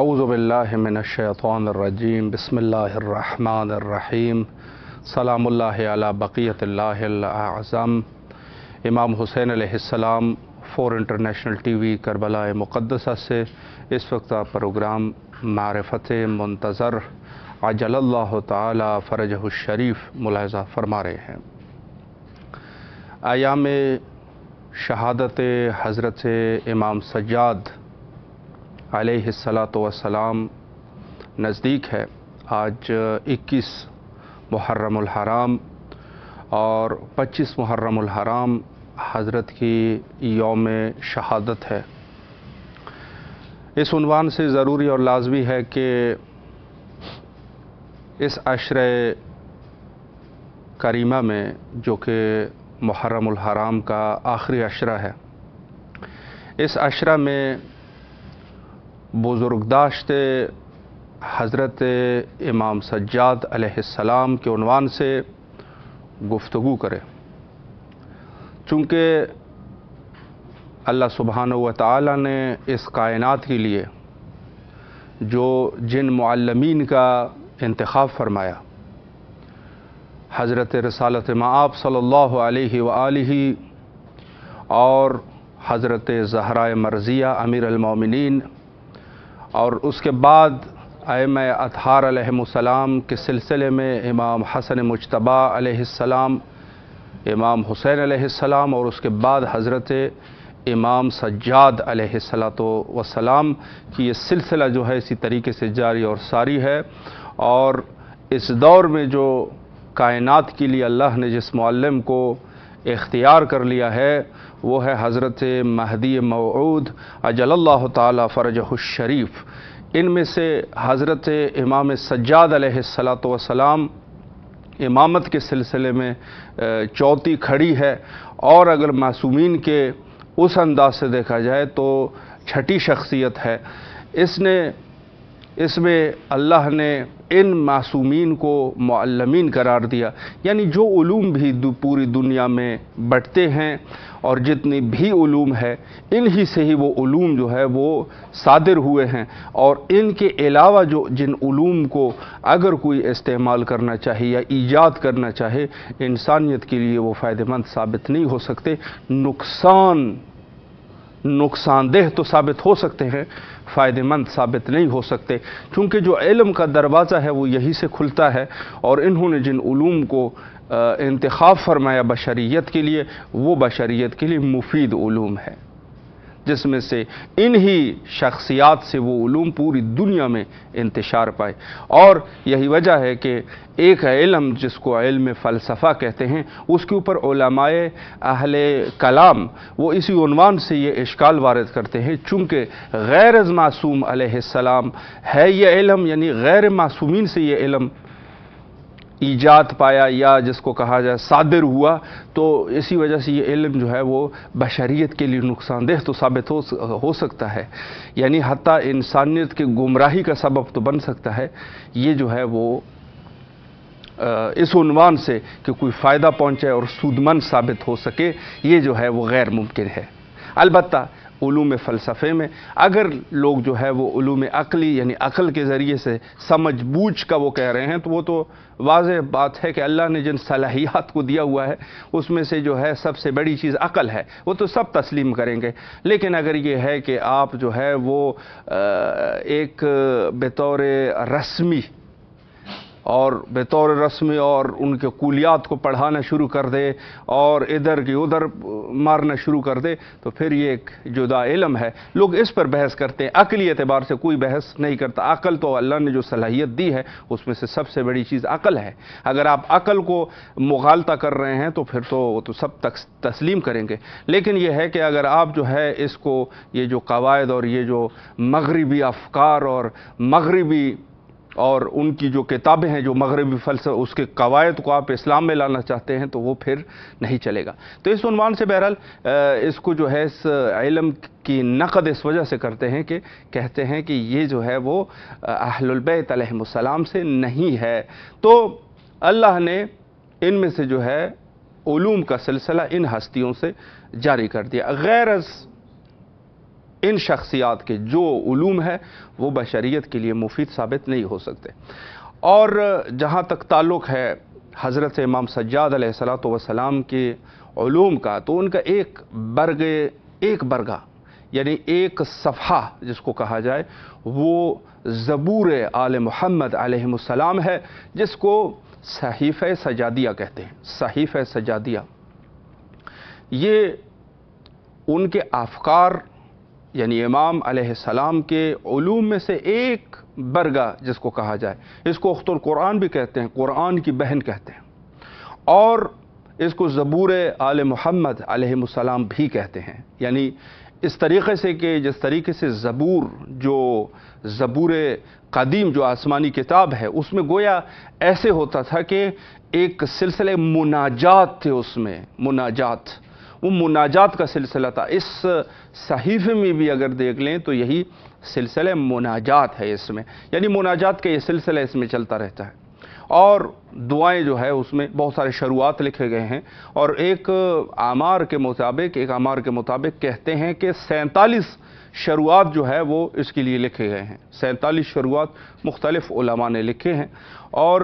अऊज़ु बिल्लाहि मिनश्शैतानिर्रजीम बिस्मिल्लाहिर्रहमानिर्रहीम सलामुल्लाहि अला बक़ियतिल्लाहिल आज़म। इमाम हुसैन अलैहिस्सलाम 4 इंटरनेशनल टीवी करबला मुक़द्दसा से इस वक्त आप प्रोग्राम मारिफ़त मुंतज़र अजलल्लाहु ताला फ़रजहु शरीफ मुलाहिज़ा फरमा रहे हैं। अयाम शहादत हज़रत इमाम सज्जाद अलैहिस्सलातु वस्सलाम नज़दीक है। आज 21 मुहर्रमुल हराम और 25 मुहर्रमुल हराम हज़रत की यौम शहादत है। इस उन्वान से ज़रूरी और लाज़मी है कि इस अशरे करीमा में, जो कि मुहर्रमुल हराम का आखिरी अशरा है, इस अशरा में बुज़ुर्गदाश्त हज़रत इमाम सज्जाद अलैहिस्सलाम के उन्वान से गुफ्तगू करें। चूँकि अल्लाह सुब्हानहू व तआला ने इस कायनात के लिए जो जिन मुअल्लिमीन का इंतखाब फरमाया, हज़रत रिसालत मआब सल्लल्लाहु अलैहि व आलिहि और हज़रत ज़हरा मर्ज़िया अमीर अल-मोमिनीन, और उसके बाद अइम्मा अतहार अलैहिमुस्सलाम के सिलसिले में इमाम हसन मुज्तबा अलैहिस्सलाम, इमाम हुसैन अलैहिस्सलाम, और उसके बाद हज़रत इमाम सज्जाद अलैहिस्सलातु वस्सलाम की ये सिलसिला जो है इसी तरीके से जारी और सारी है। और इस दौर में जो कायनात के लिए अल्लाह ने जिस मुअल्लिम को इख्तियार कर लिया है वो है हज़रत महदी मौऊद अजलल्लाहु ताला फ़रजहु शरीफ। इनमें से हज़रत इमाम सज्जाद अलैहिस्सलातु वस्सलाम इमामत के सिलसिले में चौथी खड़ी है, और अगर मासूमीन के उस अंदाज से देखा जाए तो छठी शख्सियत है। इसमें अल्लाह ने इन मासूमीन को मुअल्लिमीन करार दिया, यानी जो उलूम भी पूरी दुनिया में बँटते हैं और जितनी भी उलूम है इन्हीं से ही वो उलूम जो है वो सादिर हुए हैं। और इनके अलावा जो जिन उलूम को अगर कोई इस्तेमाल करना चाहे या ईजाद करना चाहे, इंसानियत के लिए वो फ़ायदेमंद साबित नहीं हो सकते, नुकसानदेह तो साबित हो सकते हैं, फ़ायदेमंद साबित नहीं हो सकते। क्योंकि जो इल्म का दरवाज़ा है वो यहीं से खुलता है, और इन्होंने जिन उलूम को इंतखाब फरमाया बशरियत के लिए, वो बशरियत के लिए मुफीद उलूम है, जिसमें से इन्हीं शख्सियात से वो उलूम पूरी दुनिया में इंतशार पाए। और यही वजह है कि एक इल्म जिसको इल्म फ़लसफ़ा कहते हैं, उसके ऊपर उलमाए अहले कलाम वो इसी उन्वान से ये इश्काल वारिद करते हैं, चूँकि गैर मासूम अलैहिस्सलाम है ये इल्म, यानी गैर मासूमीन से ये इल्म ईजाद पाया या जिसको कहा जाए सादिर हुआ, तो इसी वजह से ये इल्म जो है वो बशरियत के लिए नुकसानदेह तो साबित हो सकता है, यानी हत्ता इंसानियत के गुमराही का सबब तो बन सकता है। ये जो है वो इस उन्वान से कि कोई फ़ायदा पहुँचे और सूदमंद साबित हो सके, ये जो है वो गैर मुमकिन है। अलबत्ता उलूम फ़लसफ़े में अगर लोग जो है वो उलूम अक़ली यानी अक़ल के ज़रिए से समझ बूझ का वो कह रहे हैं, तो वो तो वाज़ेह बात है कि अल्लाह ने जिन सलाहियात को दिया हुआ है उसमें से जो है सबसे बड़ी चीज़ अक़ल है, वो तो सब तस्लीम करेंगे। लेकिन अगर ये है कि आप जो है वो एक बतौर रस्मी और उनके कुलियात को पढ़ाना शुरू कर दे और इधर की उधर मारना शुरू कर दे, तो फिर ये एक जुदा इल्म है। लोग इस पर बहस करते हैं, अक़ली एतबार से कोई बहस नहीं करता। अक़ल तो अल्लाह ने जो सलाहियत दी है उसमें से सबसे बड़ी चीज़ अक़ल है। अगर आप अक़ल को मुग़ालता कर रहे हैं तो फिर तो वो तो सब तस्लीम करेंगे। लेकिन ये है कि अगर आप जो है इसको ये जो कवायद और ये जो मग़रिबी अफ़कार और उनकी जो किताबें हैं जो मग़रिबी फ़लसफ़ा उसके कवायद को आप इस्लाम में लाना चाहते हैं तो वो फिर नहीं चलेगा। तो इस उन्वान से बहरहाल इसको जो है इस इल्म की नक़द इस वजह से करते हैं कि कहते हैं कि ये जो है वो अहलुल बैत अलैहिमुस्सलाम से नहीं है। तो अल्लाह ने इनमें से जो है उलूम का सिलसिला इन हस्तियों से जारी कर दिया। गैर ان شخصیات کے جو علوم ہے وہ بشریت کے لیے مفید ثابت نہیں ہو سکتے۔ اور جہاں تک تعلق ہے حضرت امام سجاد علیہ الصلوۃ والسلام کے علوم کا، تو ان کا ایک برگہ یعنی ایک صفحہ جس کو کہا جائے وہ زبور آل محمد علیہ السلام ہے، جس کو صحیفہ سجادیہ کہتے ہیں۔ صحیفہ سجادیہ یہ ان کے افکار یعنی امام علیہ السلام کے علوم میں سے ایک برگہ جس کو کہا جائے، اس کو اخت القرآن بھی کہتے ہیں، قرآن کی بہن کہتے ہیں، اور اس کو زبور آل محمد علیہ السلام بھی کہتے ہیں۔ یعنی اس طریقے سے کہ جس طریقے سے زبور قدیم جو آسمانی کتاب ہے اس میں گویا ایسے ہوتا تھا کہ ایک سلسلہ مناجات تھے، اس میں مناجات، وہ مناجات کا سلسلہ تھا۔ اس صحیفے میں بھی اگر دیکھ لیں تو یہی سلسلہ مناجات ہے اس میں، یعنی مناجات کا یہ سلسلہ اس میں چلتا رہتا ہے، اور دعائیں جو ہے اس میں بہت سارے شروعات لکھے گئے ہیں، اور ایک اعمار کے مطابق کہتے ہیں کہ 47 شروعات جو ہے وہ اس کے لیے لکھے گئے ہیں۔ 47 شروعات مختلف علماء نے لکھے ہیں، اور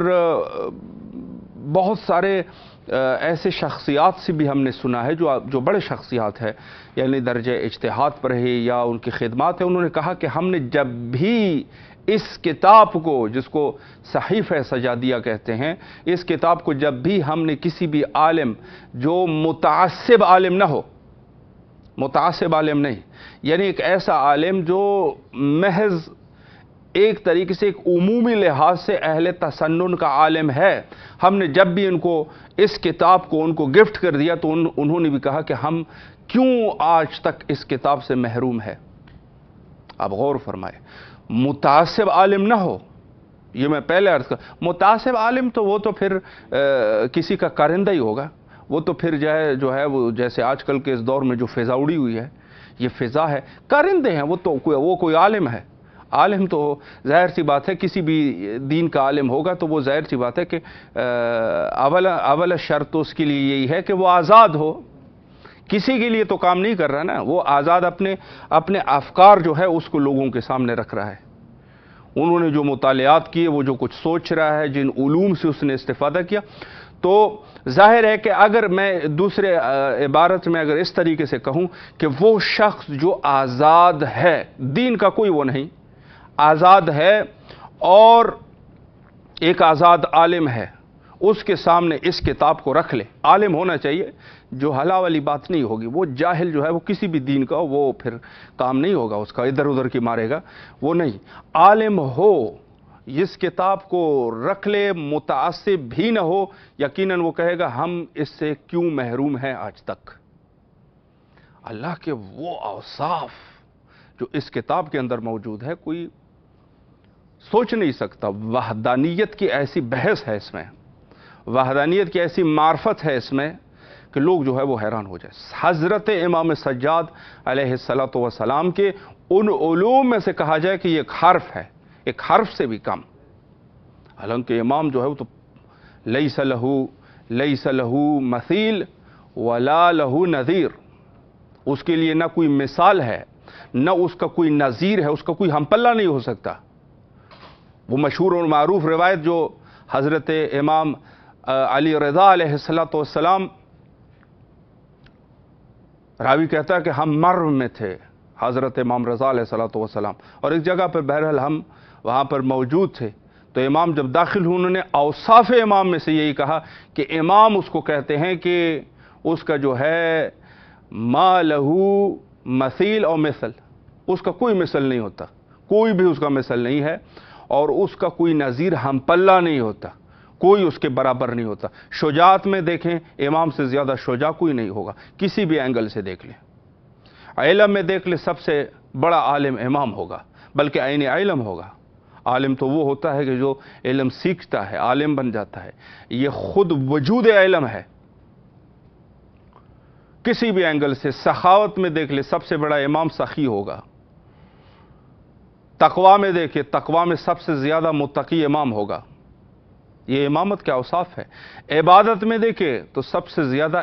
بہت سارے ایسے شخصیات سے بھی ہم نے سنا ہے جو بڑے شخصیات ہیں، یعنی درجہ اجتہاد پر ہے یا ان کی خدمات ہے، انہوں نے کہا کہ ہم نے جب بھی اس کتاب کو، جس کو صحیفہ سجادیہ کہتے ہیں، اس کتاب کو جب بھی ہم نے کسی بھی عالم جو متعصب عالم نہ ہو، متعصب عالم نہیں، یعنی ایک ایسا عالم جو محض ایک طریقے سے ایک عمومی لحاظ سے اہل تسنن کا عالم ہے، ہم نے جب بھی ان کو اس کتاب کو ان کو گفٹ کر دیا تو انہوں نے بھی کہا کہ ہم کیوں آج تک اس کتاب سے محروم ہے۔ آپ غور فرمائے، متعصب عالم نہ ہو، یہ میں پہلے عرض کر، متعصب عالم تو وہ تو پھر کسی کا کارندہ ہی ہوگا، وہ تو پھر جو ہے وہ جیسے آج کل کے اس دور میں جو فضا اڑی ہوئی ہے، یہ فضا ہے، کارندے ہیں، وہ کوئی عالم ہے؟ عالم تو ظاہر سی بات ہے کسی بھی دین کا عالم ہوگا تو وہ ظاہر سی بات ہے کہ اول شرط تو اس کے لیے یہی ہے کہ وہ آزاد ہو، کسی کے لیے تو کام نہیں کر رہا نا، وہ آزاد اپنے افکار جو ہے اس کو لوگوں کے سامنے رکھ رہا ہے، انہوں نے جو مطالعات کیے، وہ جو کچھ سوچ رہا ہے، جن علوم سے اس نے استفادہ کیا، تو ظاہر ہے کہ اگر میں دوسرے عبارت میں اگر اس طریقے سے کہوں کہ وہ شخص جو آزاد ہے، دین کا کوئی وہ نہیں، آزاد ہے اور ایک آزاد عالم ہے، اس کے سامنے اس کتاب کو رکھ لے، عالم ہونا چاہیے، جو حلا والی بات نہیں ہوگی، وہ جاہل جو ہے وہ کسی بھی دین کا وہ پھر کام نہیں ہوگا اس کا، ادھر ادھر کی مارے گا وہ نہیں، عالم ہو، اس کتاب کو رکھ لے، متعصب بھی نہ ہو، یقیناً وہ کہے گا ہم اس سے کیوں محروم ہیں آج تک۔ اللہ کے وہ اوصاف جو اس کتاب کے اندر موجود ہے کوئی سوچ نہیں سکتا، وحدانیت کی ایسی بحث ہے اس میں، وحدانیت کی ایسی معرفت ہے اس میں کہ لوگ جو ہے وہ حیران ہو جائے۔ حضرت امام سجاد علیہ السلام کے ان علوم میں سے کہا جائے کہ یہ ایک حرف ہے، ایک حرف سے بھی کم، حالانکہ امام جو ہے وہ تو لیس لہو مثیل ولا لہو نظیر، اس کے لیے نہ کوئی مثال ہے، نہ اس کا کوئی نظیر ہے، اس کا کوئی ہم پلہ نہیں ہو سکتا۔ وہ مشہور اور معروف روایت جو حضرت امام علی رضا علیہ السلام، راوی کہتا ہے کہ ہم مرو میں تھے، حضرت امام رضا علیہ السلام، اور ایک جگہ پر بہرحال ہم وہاں پر موجود تھے، تو امام جب داخل ہوئے انہوں نے اوصاف امام میں سے یہی کہا کہ امام اس کو کہتے ہیں کہ اس کا جو ہے ما لہو مثیل اور مثل، اس کا کوئی مثل نہیں ہوتا، کوئی بھی اس کا مثل نہیں ہے، اور اس کا کوئی نظیر ہم پلہ نہیں ہوتا، کوئی اس کے برابر نہیں ہوتا۔ شجاعت میں دیکھیں امام سے زیادہ شجاع کوئی نہیں ہوگا، کسی بھی اینگل سے دیکھ لیں، علم میں دیکھ لیں سب سے بڑا عالم امام ہوگا، بلکہ عین علم ہوگا۔ عالم تو وہ ہوتا ہے کہ جو علم سیکھتا ہے، عالم بن جاتا ہے، یہ خود وجود علم ہے۔ کسی بھی اینگل سے سخاوت میں دیکھ لیں سب سے بڑا امام سخی ہوگا، تقوی میں دیکھیں تقوی میں سب سے زیادہ متقی امام ہوگا، یہ امامت کا اوصاف ہے۔ عبادت میں دیکھیں تو سب سے زیادہ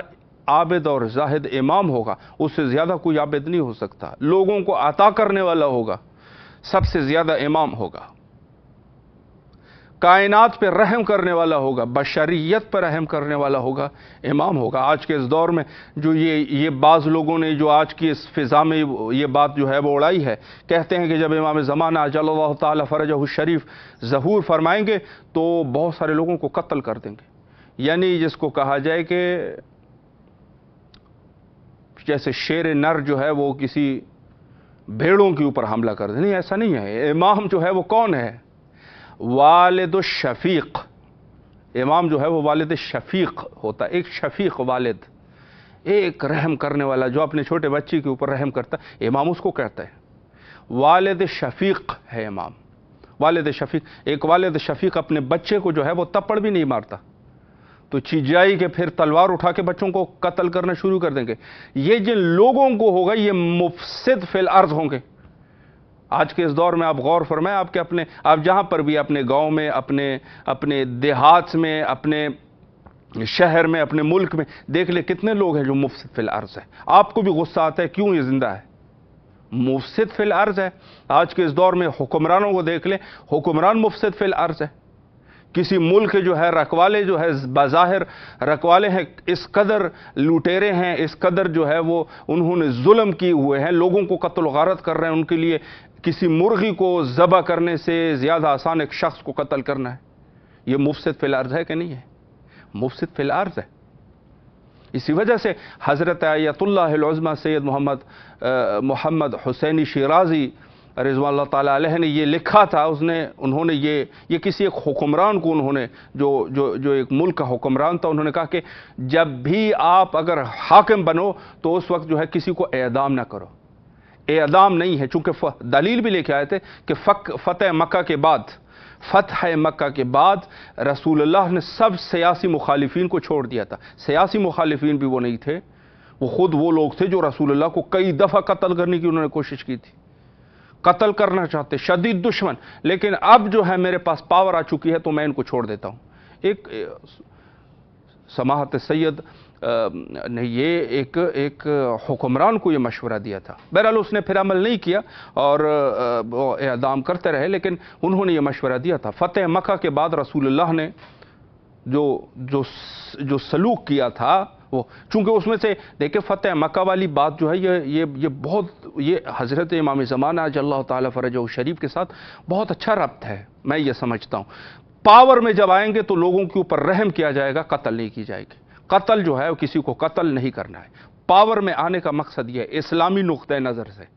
आबिद और जाहिद इमाम होगा, उससे ज़्यादा कोई आबिद नहीं हो सकता। लोगों को अता करने वाला होगा, सबसे ज़्यादा इमाम होगा। कायनात पे रहम करने वाला होगा, बशरियत पर रहम करने वाला होगा, इमाम होगा। आज के इस दौर में जो ये बाज़ लोगों ने जो आज की इस फिज़ा में ये बात जो है वो उड़ाई है, कहते हैं कि जब इमाम ज़माना अजल्लल्लाहु ताला फ़रजहु शरीफ ज़हूर फरमाएंगे तो बहुत सारे लोगों को कत्ल कर देंगे। यानी जिसको कहा जाए कि जैसे शेर नर जो है वो किसी भेड़ों के ऊपर हमला कर दे। नहीं, ऐसा नहीं है। इमाम जो है वो कौन है? वालिद शफीक। इमाम जो है वो वालिद शफीक होता है। एक शफीक वालिद, एक रहम करने वाला, जो अपने छोटे बच्चे के ऊपर रहम करता है, इमाम उसको कहता है। वालिद शफीक है इमाम, वालिद शफीक। एक वालिद शफीक अपने बच्चे को जो है वो तप्पड़ भी नहीं मारता, तो चिजाई के फिर तलवार उठा के बच्चों को कत्ल करना शुरू कर देंगे। ये जिन लोगों को होगा ये मुफसिद फिल अर्ज होंगे। आज के इस दौर में आप गौर फरमाएं, आप जहां पर भी, अपने गांव में, अपने देहात में, अपने शहर में, अपने मुल्क में देख ले कितने लोग हैं जो मुफसिद फिल अर्ज है। आपको भी गुस्सा आता है, क्यों ये जिंदा है? मुफसिद फिल अर्ज है। आज के इस दौर में हुक्मरानों को देख ले, हुक्मरान मुफसिद फिल अर्ज है। किसी मुल्क जो है रखवाले, जो है बाज़ाहिर रखवाले हैं, इस कदर लुटेरे हैं, इस कदर जो है वो उन्होंने जुल्म किए हुए हैं, लोगों को कत्ल गारत कर रहे हैं। उनके लिए किसी मुर्गी को ज़बह करने से ज़्यादा आसान एक शख्स को कत्ल करना है। ये मुफसिद फिल अर्ज है कि नहीं है? मुफसिद फिल अर्ज है। इसी वजह से हज़रत आयतुल्लाह उज़्मा सैयद मोहम्मद हुसैनी शिराज़ी रिज़वानुल्लाह ताला अलैह ने ये लिखा था। उन्होंने ये किसी एक हुक्मरान को, उन्होंने जो एक मुल्क का हुक्मरान था, उन्होंने कहा कि जब भी आप अगर हाकिम बनो तो उस वक्त जो है किसी को एदाम ना करो। एदाम नहीं है, चूंकि दलील भी लेके आए थे कि फतह मक्का के बाद रसूलुल्लाह ने सब सियासी मुखालिफिन को छोड़ दिया था। सियासी मुखालिफिन भी वो नहीं थे, वो खुद वो लोग थे जो रसूलुल्लाह को कई दफ़ा कत्ल करने की उन्होंने कोशिश की थी, कत्ल करना चाहते, शदीद दुश्मन। लेकिन अब जो है मेरे पास पावर आ चुकी है तो मैं इनको छोड़ देता हूं। एक समाहत सैयद ने ये एक हुक्मरान को ये मशवरा दिया था। बहरहाल उसने फिर अमल नहीं किया और वो एदाम करते रहे, लेकिन उन्होंने ये मशवरा दिया था। फतेह मक्का के बाद रसूलुल्लाह ने जो सलूक किया था वो, चूंकि उसमें से देखिए फतेह मक्का वाली बात जो है ये हज़रत इमाम ज़माना अजल्लल्लाहु ताला फ़रजहु शरीफ के साथ बहुत अच्छा रब्त है, मैं ये समझता हूँ। पावर में जब आएंगे तो लोगों के ऊपर रहम किया जाएगा, कत्ल नहीं की जाएगी। कत्ल जो है किसी को कत्ल नहीं करना है। पावर में आने का मकसद यह है, इस्लामी नुक्ते नज़र से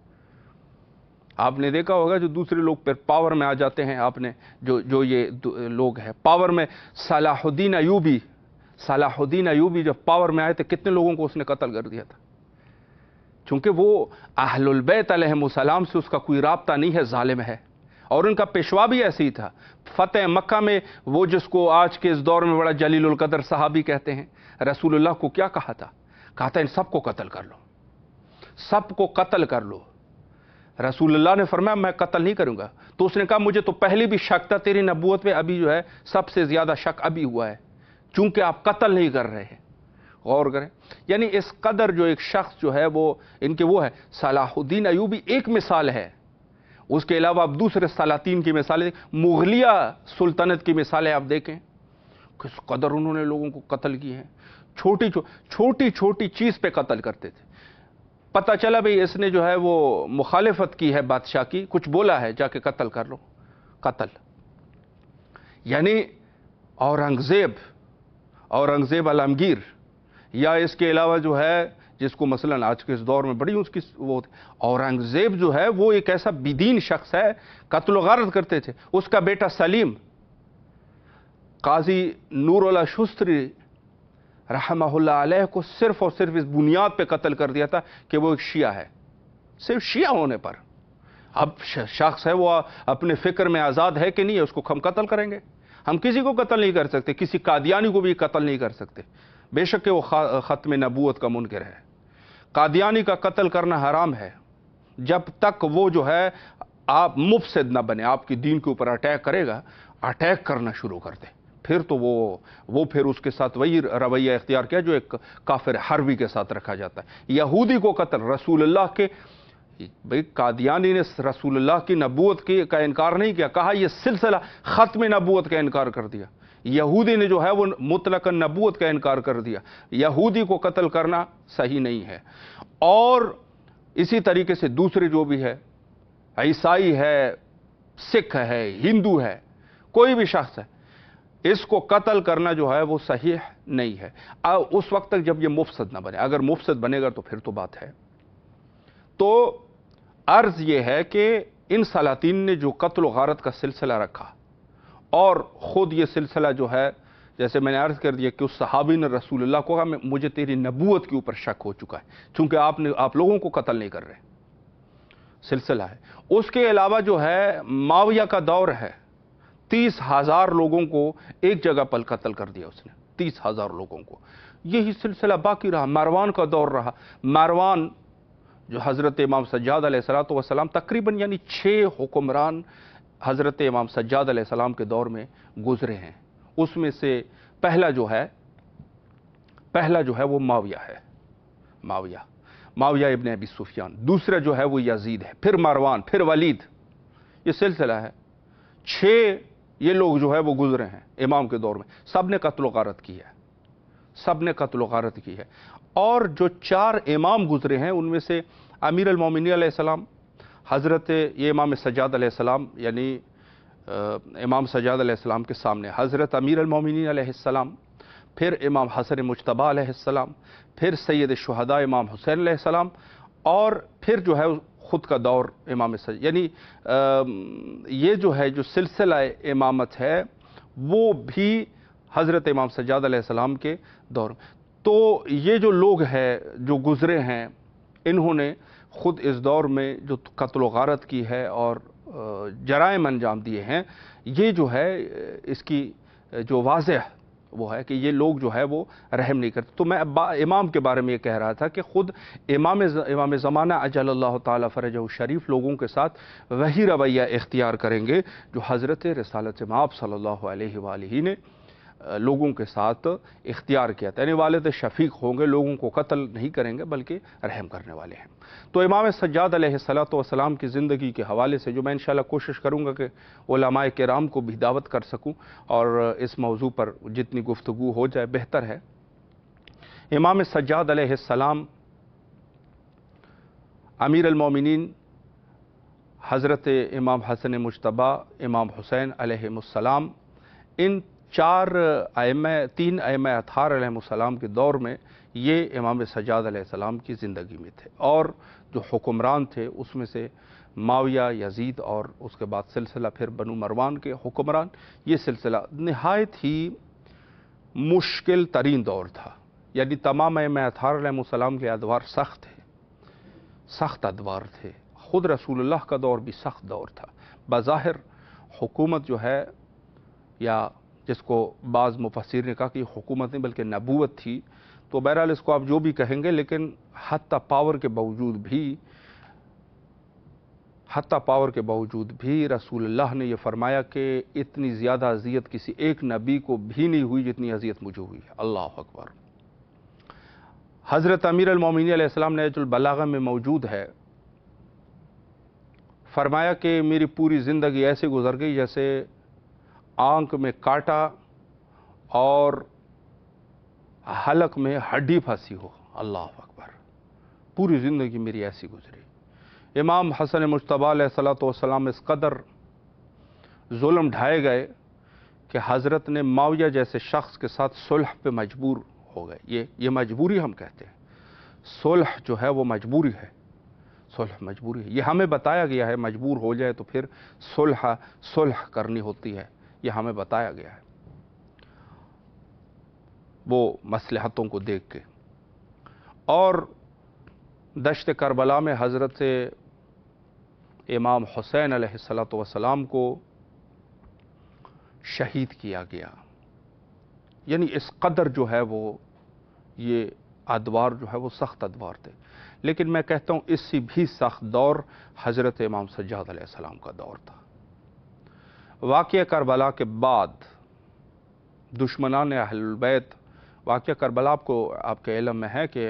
आपने देखा होगा जो दूसरे लोग फिर पावर में आ जाते हैं, आपने जो ये लोग हैं पावर में, सलाहुद्दीन अयूबी जब पावर में आए थे कितने लोगों को उसने कत्ल कर दिया था, चूंकि वो अहलुल बैत अलैहिमुस्सलाम से उसका कोई राब्ता नहीं है, जालिम है। और उनका पेशवा भी ऐसे ही था। फतेह मक्का में वो जिसको आज के इस दौर में बड़ा जलीलुल कदर सहाबी कहते हैं, रसूलुल्लाह को क्या कहा था? कहा था इन सबको कत्ल कर लो, सबको कत्ल कर लो। रसूलुल्लाह ने फरमाया मैं कत्ल नहीं करूंगा। तो उसने कहा मुझे तो पहले भी शक था तेरी नबूवत पे, अभी जो है सबसे ज्यादा शक अभी हुआ है, चूंकि आप कत्ल नहीं कर रहे हैं। गौर करें, यानी इस कदर जो एक शख्स जो है वो इनके वो है। सलाहुद्दीन अयूबी एक मिसाल है, उसके अलावा आप दूसरे सलातीन की मिसालें, मुगलिया सुल्तनत की मिसालें आप देखें, किस कदर उन्होंने लोगों को कत्ल किए हैं। छोटी छोटी चीज पे कत्ल करते थे। पता चला भाई इसने जो है वो मुखालिफत की है बादशाह की, कुछ बोला है, जाके कत्ल कर लो, कत्ल। यानी औरंगजेब आलमगीर, या इसके अलावा जो है जिसको मसलन आज के इस दौर में बड़ी उसकी वो, औरंगजेब जो है वो एक ऐसा बिदीन शख्स है, कत्ल गारत करते थे। उसका बेटा सलीम, काजी नूरुल्लाह शुस्त्री रहमहुल्लाह अलैह को सिर्फ और सिर्फ इस बुनियाद पे कत्ल कर दिया था कि वो एक शिया है, सिर्फ शिया होने पर। अब शख्स है वो अपने फिक्र में आज़ाद है कि नहीं है, उसको हम कत्ल करेंगे। हम किसी को कत्ल नहीं कर सकते, किसी कादियानी को भी कत्ल नहीं कर सकते, बेशक कि वो ख़त्म नबूवत का मुनकर है। कादियानी का कत्ल करना हराम है जब तक वो जो है आप मुफसिद न बने, आपकी दीन के ऊपर अटैक करेगा, अटैक करना शुरू कर दे, پھر تو وہ پھر اس کے ساتھ وہی رویہ اختیار کیا جو ایک کافر حربی کے ساتھ رکھا جاتا ہے۔ یہودی کو قتل، رسول اللہ کے بھئی قادیانی نے رسول اللہ کی نبوت کا انکار نہیں کیا، کہا یہ سلسلہ ختم نبوت کا انکار کر دیا۔ یہودی نے جو ہے وہ مطلقاً نبوت کا انکار کر دیا۔ یہودی کو قتل کرنا صحیح نہیں ہے۔ اور اسی طریقے سے دوسرے جو بھی ہے، عیسائی ہے، سکھ ہے، ہندو ہے، کوئی بھی شخص ہے، اس کو قتل کرنا جو ہے وہ صحیح نہیں ہے اس وقت تک جب یہ مفسد نہ بنے۔ اگر مفسد بنے گا تو پھر تو بات ہے۔ تو عرض یہ ہے کہ ان سلاطین نے جو قتل و غارت کا سلسلہ رکھا، اور خود یہ سلسلہ جو ہے، جیسے میں نے عرض کر دیا کہ اس صحابی نے رسول اللہ کو کہا مجھے تیری نبوت کے اوپر شک ہو چکا ہے، چونکہ آپ لوگوں کو قتل نہیں کر رہے، سلسلہ ہے۔ اس کے علاوہ جو ہے معاویہ کا دور ہے، 30,000 لوگوں کو ایک جگہ پر قتل کر دیا اس نے، 30,000 لوگوں کو۔ یہی سلسلہ باقی رہا، مروان کا دور رہا۔ مروان جو حضرت امام سجاد علیہ السلام تقریباً یعنی 6 حکمران حضرت امام سجاد علیہ السلام کے دور میں گزرے ہیں، اس میں سے پہلا جو ہے وہ معاویہ ہے، معاویہ ابن ابی سفیان۔ دوسرا جو ہے وہ یزید ہے، پھر مروان، پھر ولید، یہ سلسلہ ہے۔ 6 یہ لوگ جو ہے وہ گزرے ہیں امام کے دور میں، سب نے قتل و غارت کی ہے۔ اور جو 4 امام گزرے ہیں ان میں سے امیر المومنین علیہ السلام، حضرت یہ امام سجاد علیہ السلام، یعنی امام سجاد علیہ السلام کے سامنے حضرت امیر المومنین علیہ السلام، پھر امام حسن مجتبی علیہ السلام، پھر سید الشہداء امام حسین علیہ السلام، اور پھر جو ہے خود کا دور امام سجاد، یعنی یہ جو ہے جو سلسلہ امامت ہے وہ بھی حضرت امام سجاد علیہ السلام کے دور میں۔ تو یہ جو لوگ ہیں جو گزرے ہیں، انہوں نے خود اس دور میں جو قتل و غارت کی ہے اور جرائم انجام دیے ہیں، یہ جو ہے اس کی جو واضح وہ ہے کہ یہ لوگ جو ہے وہ رحم نہیں کرتے۔ تو میں امام کے بارے میں یہ کہہ رہا تھا کہ خود امام زمانہ عجل اللہ تعالی فرجہ شریف لوگوں کے ساتھ وہی رویہ اختیار کریں گے جو حضرت رسالت مآب صلی اللہ علیہ وآلہ نے لوگوں کے ساتھ اختیار کیا تھا، یعنی والد شفیق ہوں گے، لوگوں کو قتل نہیں کریں گے بلکہ رحم کرنے والے ہیں۔ تو امام سجاد علیہ السلام کی زندگی کے حوالے سے جو میں انشاءاللہ کوشش کروں گا کہ علماء کرام کو بھی دعوت کر سکوں اور اس موضوع پر جتنی گفتگو ہو جائے بہتر ہے۔ امام سجاد علیہ السلام، امیر المومنین حضرت امام حسن مجتبی، امام حسین علیہ السلام، ان 3 ائمہ اطہار علیہ السلام کے دور میں یہ امام سجاد علیہ السلام کی زندگی میں تھے، اور جو حکمران تھے اس میں سے معاویہ، یزید، اور اس کے بعد سلسلہ پھر بنو مروان کے حکمران۔ یہ سلسلہ نہایت ہی مشکل ترین دور تھا، یعنی تمام ائمہ اطہار علیہ السلام کے ادوار سخت ادوار تھے۔ خود رسول اللہ کا دور بھی سخت دور تھا۔ بظاہر حکومت جو ہے، یا جس کو بعض مفسرین نے کہا کہ یہ حکومت نہیں بلکہ نبوت تھی، تو بہرحال اس کو آپ جو بھی کہیں گے، لیکن حتی پاور کے باوجود بھی رسول اللہ نے یہ فرمایا کہ اتنی زیادہ اذیت کسی ایک نبی کو بھی نہیں ہوئی جتنی اذیت مجھے ہوئی ہے۔ اللہ اکبر۔ حضرت امیر المومنین علیہ السلام نہج البلاغہ میں موجود ہے، فرمایا کہ میری پوری زندگی ایسے گزر گئی جیسے آنکھ میں کانٹا اور حلق میں ہڈی پھنسی ہو۔ اللہ اکبر، پوری زندگی میری ایسی گزری۔ امام حسن مجتبی علیہ السلام اس قدر ظلم ڈھائے گئے کہ حضرت نے معاویہ جیسے شخص کے ساتھ صلح پہ مجبور ہو گئے۔ یہ مجبوری ہم کہتے ہیں، صلح جو ہے وہ مجبوری ہے، صلح مجبوری ہے۔ یہ ہمیں بتایا گیا ہے، مجبور ہو جائے تو پھر صلح کرنی ہوتی ہے، یہ ہمیں بتایا گیا ہے وہ مصلحتوں کو دیکھ کے۔ اور دشت کربلا میں حضرت امام حسین علیہ السلام کو شہید کیا گیا، یعنی اس قدر جو ہے وہ یہ ادوار جو ہے وہ سخت ادوار تھے۔ لیکن میں کہتا ہوں اس سے بھی سخت دور حضرت امام سجاد علیہ السلام کا دور تھا۔ واقعہ کربلا کے بعد दुश्मनान अहलुल बैत। वाक़या करबला आपके इल्म में है कि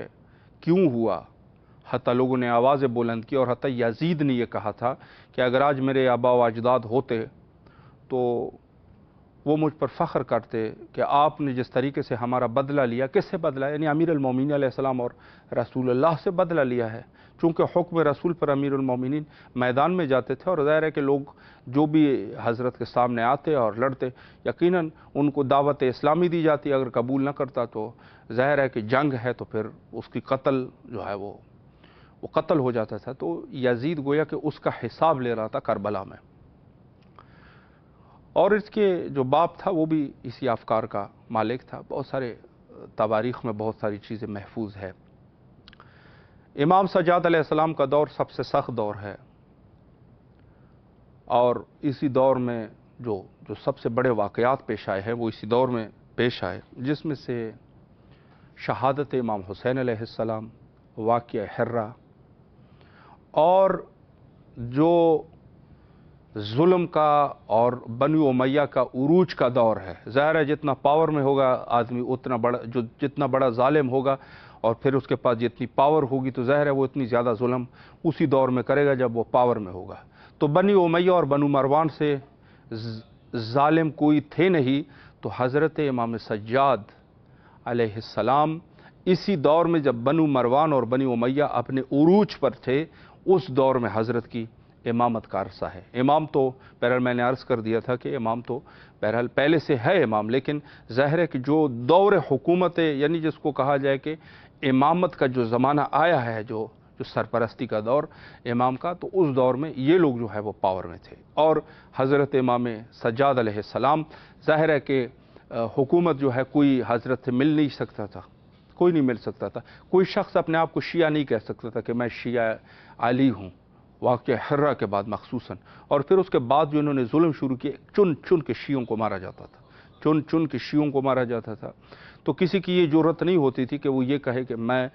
क्यों हुआ। हत्ता लोगों ने आवाज़ें बुलंद की और हत्ता यजीद ने यह कहा था कि अगर आज मेरे आबा व अजदाद होते तो वो मुझ पर फ़ख्र करते कि आपने जिस तरीके से हमारा बदला लिया। किससे बदला? यानी अमीर अल-मोमिनीन अलैहिस्सलाम और रसूलुल्लाह से बदला लिया है। चूँकि हुक्म रसूल पर अमीर अल-मोमिनीन मैदान में जाते थे और ज़ाहिर है कि लोग जो भी हज़रत के सामने आते और लड़ते, यकीनन उनको दावत इस्लामी दी जाती। अगर कबूल न करता तो ज़ाहिर है कि जंग है तो फिर उसकी कत्ल जो है वो कत्ल हो जाता था। तो यजीद गोया कि उसका हिसाब ले रहा था करबला में, और इसके जो बाप था वो भी इसी अफकार का मालिक था। बहुत सारे तवारीख़ में बहुत सारी चीज़ें महफूज है। इमाम सज्जाद अलैहिस्सलाम का दौर सबसे सख्त दौर है, और इसी दौर में जो सबसे बड़े वाक़यात पेश आए हैं वो इसी दौर में पेश आए, जिसमें से शहादत इमाम हुसैन अलैहिस्सलाम, वाक़या हिर्रा, और जो जुल्म का और बनी उमैया का उरूज का दौर है। ज़ाहिर है जितना पावर में होगा आदमी उतना बड़ा, जितना बड़ा जालिम होगा और फिर उसके पास जितनी पावर होगी तो ज़ाहिर है वो इतनी ज़्यादा जुल्म उसी दौर में करेगा जब वो पावर में होगा। तो बनी उमैया और बनु मरवान से जालिम कोई थे नहीं, तो हज़रत इमाम सज्जाद अलैहिस्सलाम इसी दौर में जब बनु मरवान और बनी उमैया अपने उरूज पर थे, उस दौर में हज़रत की इमामत का अरसा है। इमाम तो बहरहाल मैंने अर्ज़ कर दिया था कि इमाम तो बहरहाल पहले से है इमाम, लेकिन ज़ाहिर है कि जो दौर हुकूमत यानी जिसको कहा जाए कि इमामत का जो ज़माना आया है, जो सरपरस्ती का दौर इमाम का, तो उस दौर में ये लोग जो है वो पावर में थे। और हज़रत इमाम सज्जाद अलैहिस्सलाम, ज़ाहिर है कि हुकूमत जो है कोई हज़रत से मिल नहीं सकता था, कोई नहीं मिल सकता था। कोई शख्स अपने आप को शिया नहीं कह सकता था कि मैं शिया अली हूँ, वाक़या हिर्रा के बाद मखसूसन। और फिर उसके बाद जो इन्होंने जुल्म शुरू किए, चुन चुन के शियों को मारा जाता था, चुन चुन के शियों को मारा जाता था। तो किसी की ये ज़रूरत नहीं होती थी कि वो ये कहे कि मैं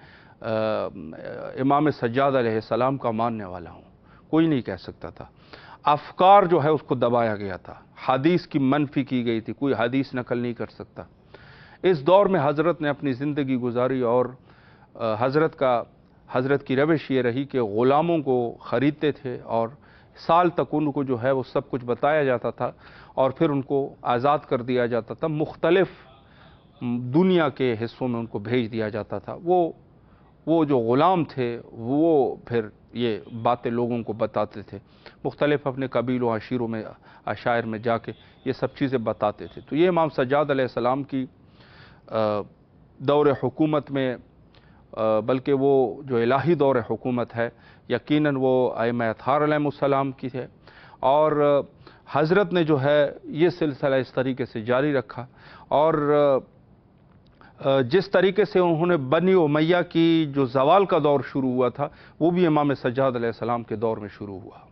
इमाम सज्जाद अलैहिस्सलाम का मानने वाला हूँ, कोई नहीं कह सकता था। अफकार जो है उसको दबाया गया था, हदीस की मनफी की गई थी, कोई हदीस नकल नहीं कर सकता। इस दौर में हज़रत ने अपनी ज़िंदगी गुजारी, और हज़रत की रविश ये रही कि ग़ुलामों को ख़रीदते थे और साल तक उनको जो है वो सब कुछ बताया जाता था और फिर उनको आज़ाद कर दिया जाता था। मुख्तलिफ़ दुनिया के हिस्सों में उनको भेज दिया जाता था। वो जो ग़ुलाम थे वो फिर ये बातें लोगों को बताते थे, मुख्तलिफ़ अपने कबीलों अशीरों में अशायर में जाके ये सब चीज़ें बताते थे। तो ये इमाम सज्जाद अलैहिस्सलाम की दौर हुकूमत में, बल्कि वो जो इलाही दौर हुकूमत है यकीनन वो आइम्मा अत्हार अलैहिमुस्सलाम की है, और हज़रत ने जो है ये सिलसिला इस तरीके से जारी रखा। और जिस तरीके से उन्होंने बनी उमैया की जो ज़वाल का दौर शुरू हुआ था वो भी इमाम सज्जाद अलैहिस्सलाम के दौर में शुरू हुआ।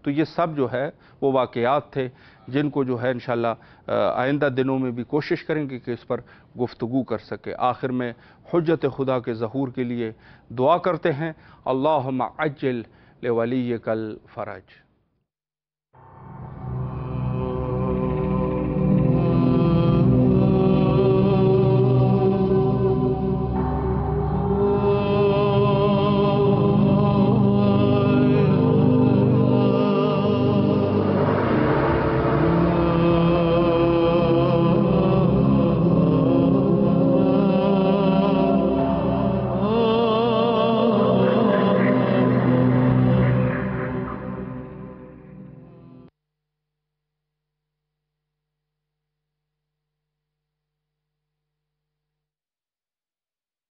तो ये सब जो है वो वाक़यात थे जिनको जो है इंशाअल्लाह आइंदा दिनों में भी कोशिश करेंगे कि इस पर गुफ्तगू कर सके। आखिर में हुज्जत खुदा के ज़हूर के लिए दुआ करते हैं, अल्लाहुम्मा अज्जिल लिवलिय्यिकल फ़रज।